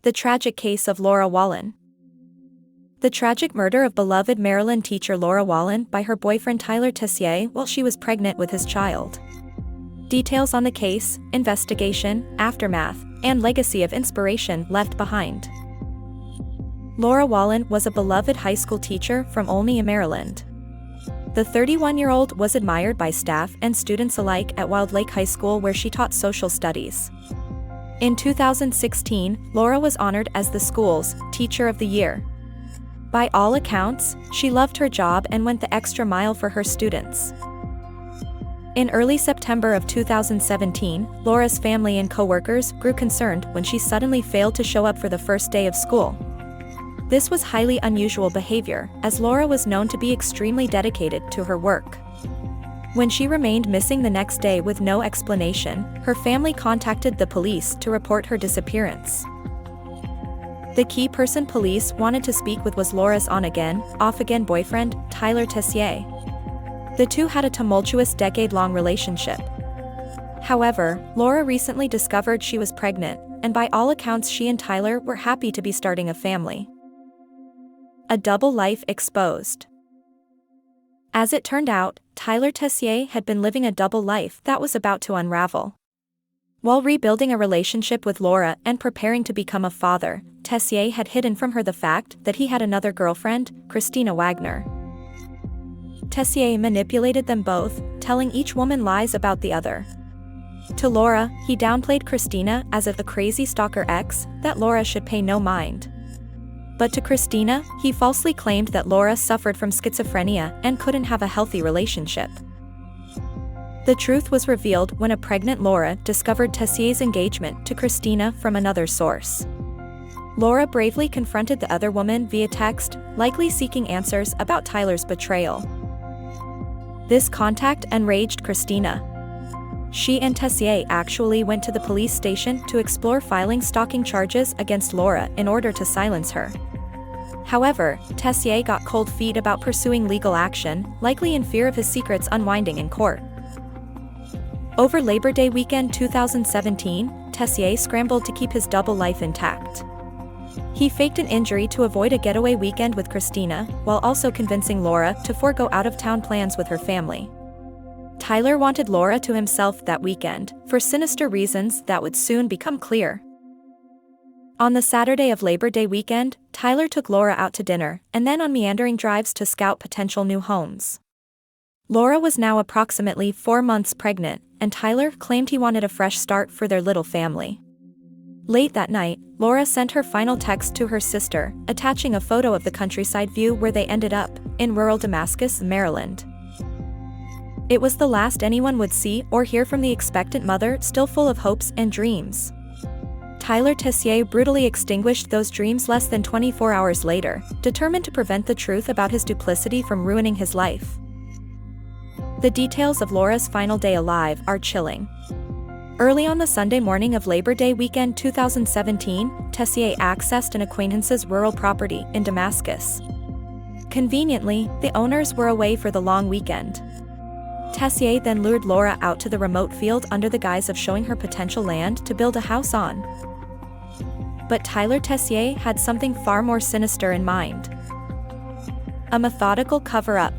The tragic case of Laura Wallen. The tragic murder of beloved Maryland teacher Laura Wallen by her boyfriend Tyler Tessier while she was pregnant with his child. Details on the case, investigation, aftermath, and legacy of inspiration left behind. Laura Wallen was a beloved high school teacher from Olney, Maryland. The 31-year-old was admired by staff and students alike at Wild Lake High School, where she taught social studies. In 2016, Laura was honored as the school's Teacher of the Year. By all accounts, she loved her job and went the extra mile for her students. In early September of 2017, Laura's family and co-workers grew concerned when she suddenly failed to show up for the first day of school. This was highly unusual behavior, as Laura was known to be extremely dedicated to her work. When she remained missing the next day with no explanation, her family contacted the police to report her disappearance. The key person police wanted to speak with was Laura's on-again, off-again boyfriend, Tyler Tessier. The two had a tumultuous decade-long relationship. However, Laura recently discovered she was pregnant, and by all accounts she and Tyler were happy to be starting a family. A double life exposed. As it turned out, Tyler Tessier had been living a double life that was about to unravel. While rebuilding a relationship with Laura and preparing to become a father, Tessier had hidden from her the fact that he had another girlfriend, Christina Wagner. Tessier manipulated them both, telling each woman lies about the other. To Laura, he downplayed Christina as if a crazy stalker ex that Laura should pay no mind. But to Christina, he falsely claimed that Laura suffered from schizophrenia and couldn't have a healthy relationship. The truth was revealed when a pregnant Laura discovered Tessier's engagement to Christina from another source. Laura bravely confronted the other woman via text, likely seeking answers about Tyler's betrayal. This contact enraged Christina. She and Tessier actually went to the police station to explore filing stalking charges against Laura in order to silence her. However, Tessier got cold feet about pursuing legal action, likely in fear of his secrets unwinding in court. Over Labor Day weekend 2017, Tessier scrambled to keep his double life intact. He faked an injury to avoid a getaway weekend with Christina, while also convincing Laura to forego out-of-town plans with her family. Tyler wanted Laura to himself that weekend, for sinister reasons that would soon become clear. On the Saturday of Labor Day weekend, Tyler took Laura out to dinner, and then on meandering drives to scout potential new homes. Laura was now approximately 4 months pregnant, and Tyler claimed he wanted a fresh start for their little family. Late that night, Laura sent her final text to her sister, attaching a photo of the countryside view where they ended up, in rural Damascus, Maryland. It was the last anyone would see or hear from the expectant mother, still full of hopes and dreams. Tyler Tessier brutally extinguished those dreams less than 24 hours later, determined to prevent the truth about his duplicity from ruining his life. The details of Laura's final day alive are chilling. Early on the Sunday morning of Labor Day weekend 2017, Tessier accessed an acquaintance's rural property in Damascus. Conveniently, the owners were away for the long weekend. Tessier then lured Laura out to the remote field under the guise of showing her potential land to build a house on. But Tyler Tessier had something far more sinister in mind. A methodical cover-up.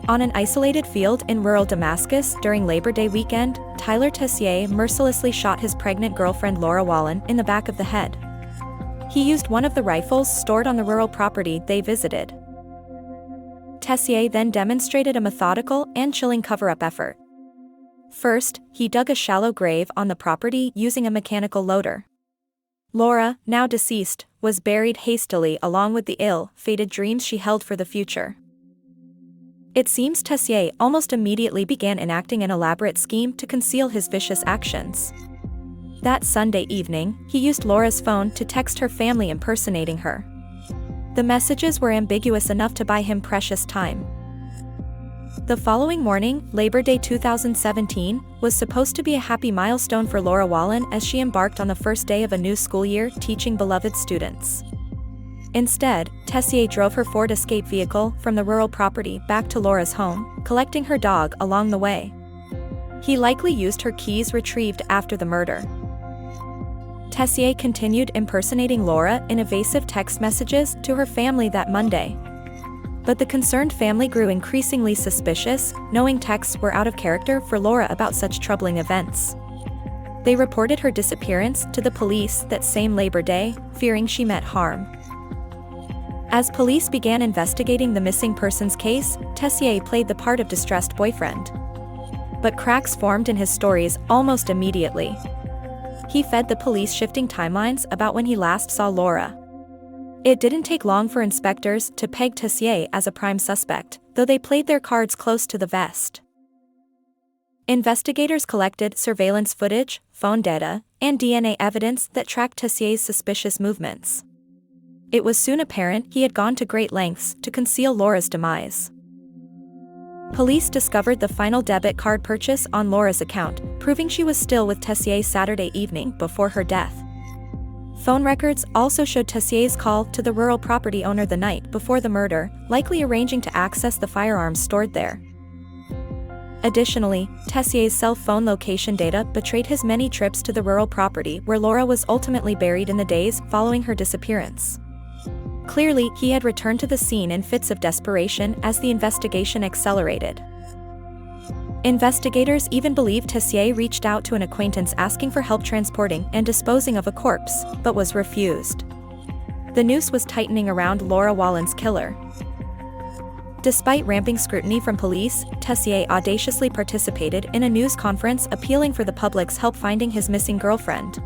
On an isolated field in rural Damascus during Labor Day weekend, Tyler Tessier mercilessly shot his pregnant girlfriend Laura Wallen in the back of the head. He used one of the rifles stored on the rural property they visited. Tessier then demonstrated a methodical and chilling cover-up effort. First, he dug a shallow grave on the property using a mechanical loader. Laura, now deceased, was buried hastily along with the ill-fated dreams she held for the future. It seems Tessier almost immediately began enacting an elaborate scheme to conceal his vicious actions. That Sunday evening, he used Laura's phone to text her family impersonating her. The messages were ambiguous enough to buy him precious time. The following morning, Labor Day 2017, was supposed to be a happy milestone for Laura Wallen as she embarked on the first day of a new school year teaching beloved students. Instead, Tessier drove her Ford Escape vehicle from the rural property back to Laura's home, collecting her dog along the way. He likely used her keys retrieved after the murder. Tessier continued impersonating Laura in evasive text messages to her family that Monday. But the concerned family grew increasingly suspicious, knowing texts were out of character for Laura about such troubling events. They reported her disappearance to the police that same Labor Day, fearing she meant harm. As police began investigating the missing persons case, Tessier played the part of distressed boyfriend. But cracks formed in his stories almost immediately. He fed the police shifting timelines about when he last saw Laura. It didn't take long for inspectors to peg Tessier as a prime suspect, though they played their cards close to the vest. Investigators collected surveillance footage, phone data, and DNA evidence that tracked Tessier's suspicious movements. It was soon apparent he had gone to great lengths to conceal Laura's demise. Police discovered the final debit card purchase on Laura's account, proving she was still with Tessier Saturday evening before her death. Phone records also showed Tessier's call to the rural property owner the night before the murder, likely arranging to access the firearms stored there. Additionally, Tessier's cell phone location data betrayed his many trips to the rural property where Laura was ultimately buried in the days following her disappearance. Clearly, he had returned to the scene in fits of desperation as the investigation accelerated. Investigators even believe Tessier reached out to an acquaintance asking for help transporting and disposing of a corpse, but was refused. The noose was tightening around Laura Wallen's killer. Despite ramping scrutiny from police, Tessier audaciously participated in a news conference appealing for the public's help finding his missing girlfriend.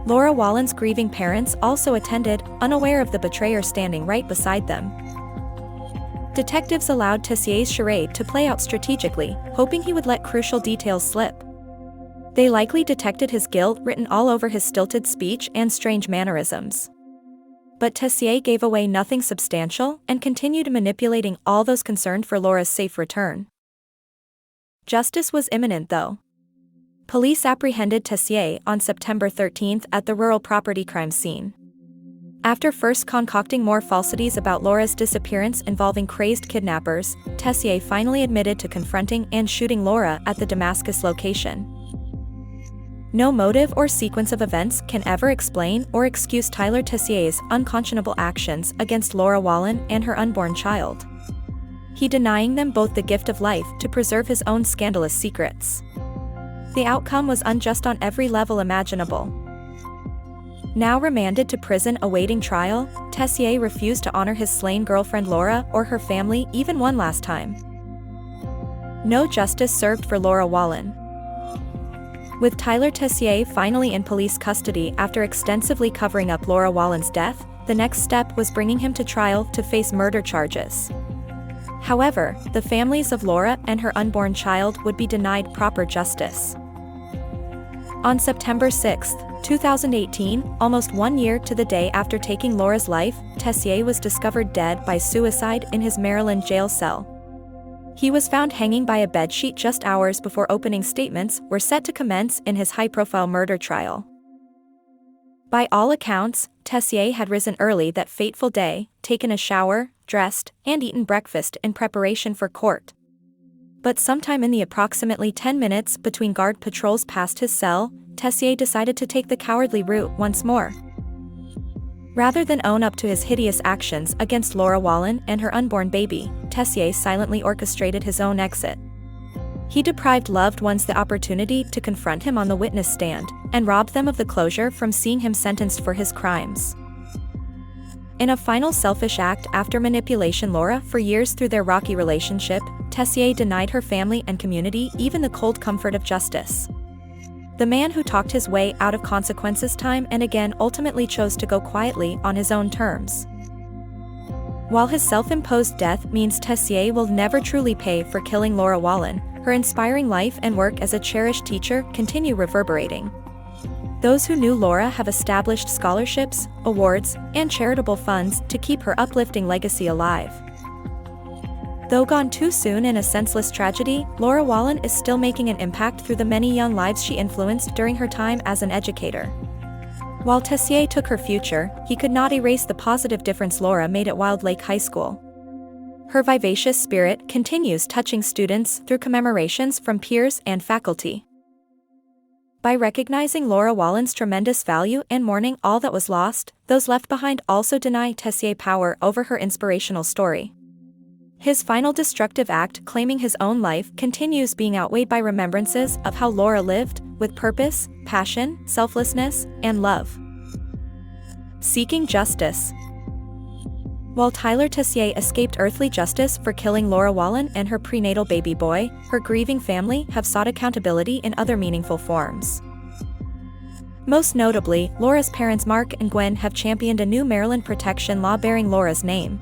Laura Wallen's grieving parents also attended, unaware of the betrayer standing right beside them. Detectives allowed Tessier's charade to play out strategically, hoping he would let crucial details slip. They likely detected his guilt written all over his stilted speech and strange mannerisms. But Tessier gave away nothing substantial and continued manipulating all those concerned for Laura's safe return. Justice was imminent though. Police apprehended Tessier on September 13 at the rural property crime scene. After first concocting more falsities about Laura's disappearance involving crazed kidnappers, Tessier finally admitted to confronting and shooting Laura at the Damascus location. No motive or sequence of events can ever explain or excuse Tyler Tessier's unconscionable actions against Laura Wallen and her unborn child. He denying them both the gift of life to preserve his own scandalous secrets. The outcome was unjust on every level imaginable. Now remanded to prison awaiting trial, Tessier refused to honor his slain girlfriend Laura or her family even one last time. No justice served for Laura Wallen. With Tyler Tessier finally in police custody after extensively covering up Laura Wallen's death, the next step was bringing him to trial to face murder charges. However, the families of Laura and her unborn child would be denied proper justice. On September 6, 2018, almost 1 year to the day after taking Laura's life, Tessier was discovered dead by suicide in his Maryland jail cell. He was found hanging by a bedsheet just hours before opening statements were set to commence in his high-profile murder trial. By all accounts, Tessier had risen early that fateful day, taken a shower, dressed, and eaten breakfast in preparation for court. But sometime in the approximately 10 minutes between guard patrols past his cell, Tessier decided to take the cowardly route once more. Rather than own up to his hideous actions against Laura Wallen and her unborn baby, Tessier silently orchestrated his own exit. He deprived loved ones the opportunity to confront him on the witness stand, and robbed them of the closure from seeing him sentenced for his crimes. In a final selfish act after manipulation Laura for years through their rocky relationship, Tessier denied her family and community even the cold comfort of justice. The man who talked his way out of consequences time and again ultimately chose to go quietly on his own terms. While his self-imposed death means Tessier will never truly pay for killing Laura Wallen, her inspiring life and work as a cherished teacher continue reverberating. Those who knew Laura have established scholarships, awards, and charitable funds to keep her uplifting legacy alive. Though gone too soon in a senseless tragedy, Laura Wallen is still making an impact through the many young lives she influenced during her time as an educator. While Tessier took her future, he could not erase the positive difference Laura made at Wild Lake High School. Her vivacious spirit continues touching students through commemorations from peers and faculty. By recognizing Laura Wallen's tremendous value and mourning all that was lost, those left behind also deny Tessier power over her inspirational story. His final destructive act, claiming his own life, continues being outweighed by remembrances of how Laura lived, with purpose, passion, selflessness, and love. Seeking justice. While Tyler Tessier escaped earthly justice for killing Laura Wallen and her prenatal baby boy, her grieving family have sought accountability in other meaningful forms. Most notably, Laura's parents Mark and Gwen have championed a new Maryland protection law bearing Laura's name.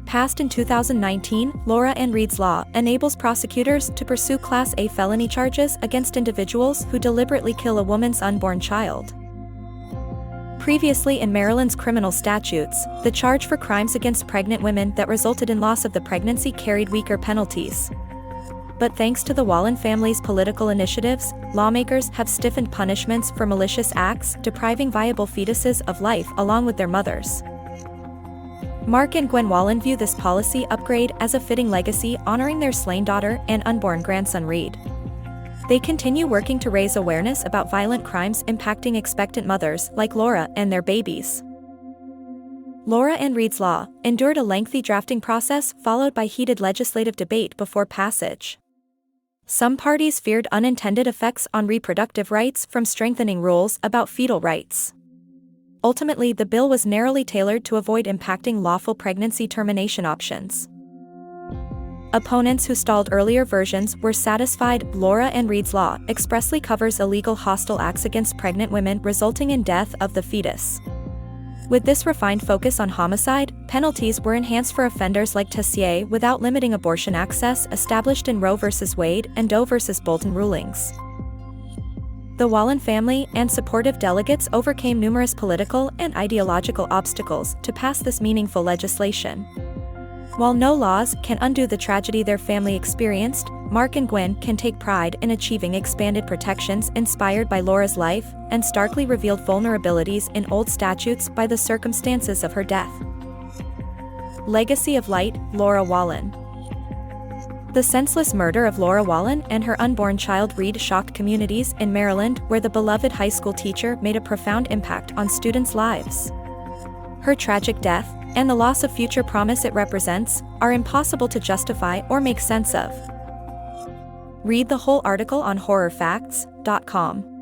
Passed in 2019, Laura and Reed's law enables prosecutors to pursue Class A felony charges against individuals who deliberately kill a woman's unborn child. Previously in Maryland's criminal statutes, the charge for crimes against pregnant women that resulted in loss of the pregnancy carried weaker penalties. But thanks to the Wallen family's political initiatives, lawmakers have stiffened punishments for malicious acts depriving viable fetuses of life along with their mothers. Mark and Gwen Wallen view this policy upgrade as a fitting legacy honoring their slain daughter and unborn grandson Reed. They continue working to raise awareness about violent crimes impacting expectant mothers like Laura and their babies. Laura and Reed's law endured a lengthy drafting process followed by heated legislative debate before passage. Some parties feared unintended effects on reproductive rights from strengthening rules about fetal rights. Ultimately, the bill was narrowly tailored to avoid impacting lawful pregnancy termination options. Opponents who stalled earlier versions were satisfied. Laura and Reed's law expressly covers illegal hostile acts against pregnant women resulting in death of the fetus. With this refined focus on homicide, penalties were enhanced for offenders like Tessier without limiting abortion access established in Roe v. Wade and Doe v. Bolton rulings. The Wallen family and supportive delegates overcame numerous political and ideological obstacles to pass this meaningful legislation. While no laws can undo the tragedy their family experienced, Mark and Gwen can take pride in achieving expanded protections inspired by Laura's life and starkly revealed vulnerabilities in old statutes by the circumstances of her death. Legacy of Light, Laura Wallen. The senseless murder of Laura Wallen and her unborn child Reed shocked communities in Maryland where the beloved high school teacher made a profound impact on students' lives. Her tragic death, and the loss of future promise it represents, are impossible to justify or make sense of. Read the whole article on horrorfacts.com.